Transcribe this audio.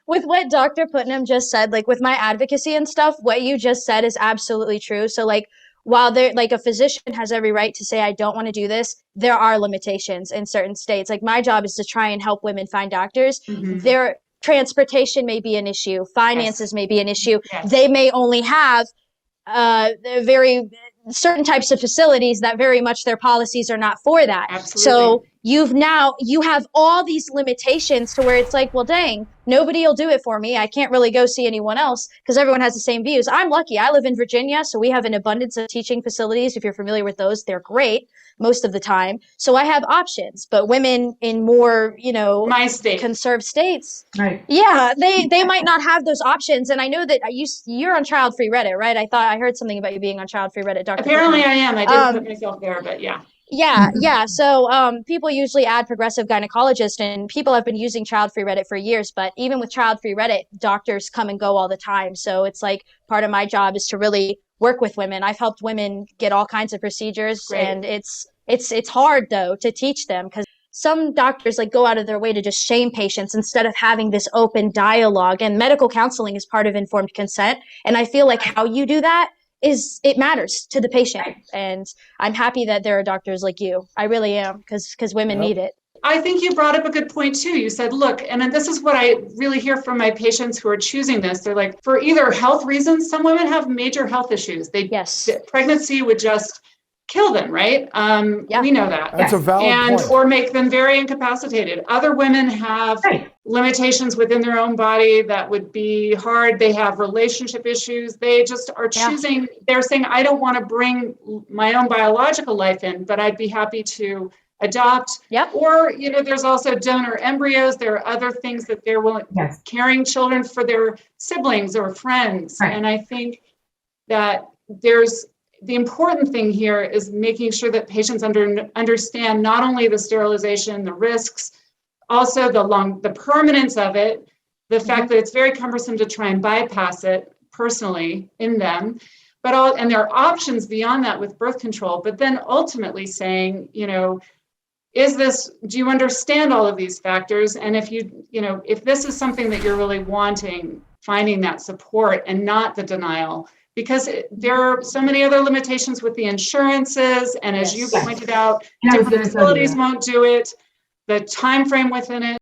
with what Dr. Putnam just said, like with my advocacy and stuff, what you just said is absolutely true. So like while there like a physician has every right to say I don't want to do this, there are limitations in certain states. Like my job is to try and help women find doctors. Their transportation may be an issue, finances may be an issue. They may only have very certain types of facilities that very much their policies are not for that. So you have all these limitations to where it's like, well, dang, nobody will do it for me. I can't really go see anyone else because everyone has the same views. I'm lucky. I live in Virginia, so we have an abundance of teaching facilities. If you're familiar with those, they're great most of the time. So I have options, but women in more, my state, conserved states, Right. yeah, they might not have those options. And I know that you're on Child Free Reddit, right? I heard something about you being on Child Free Reddit, Dr. Apparently Putnam. I am. I didn't put myself there, but yeah. Yeah. So people usually add progressive gynecologist, and people have been using Child Free Reddit for years. But even with Child Free Reddit, doctors come and go all the time. So it's like part of my job is to really work with women. I've helped women get all kinds of procedures, and it's hard though to teach them because some doctors like go out of their way to just shame patients instead of having this open dialogue. And medical counseling is part of informed consent. And I feel like how you do that it matters to the patient. And I'm happy that there are doctors like you. I really am, because women need it. I think you brought up a good point too. You said, look, and this is what I really hear from my patients who are choosing this. They're like, for either health reasons, some women have major health issues. Pregnancy would just kill them, right? We know that. That's a valid point. Or make them very incapacitated. Other women have limitations within their own body that would be hard. They have relationship issues. They just are choosing, they're saying, I don't want to bring my own biological life in, but I'd be happy to adopt. Or, there's also donor embryos. There are other things that they're willing, carrying children for their siblings or friends. And I think that the important thing here is making sure that patients understand not only the sterilization, the risks, also the permanence of it, the fact that it's very cumbersome to try and bypass it personally in them, and there are options beyond that with birth control, but then ultimately saying, do you understand all of these factors? And if this is something that you're really wanting, finding that support and not the denial, because there are so many other limitations with the insurances, and as you pointed out, different facilities won't do it, the time frame within it.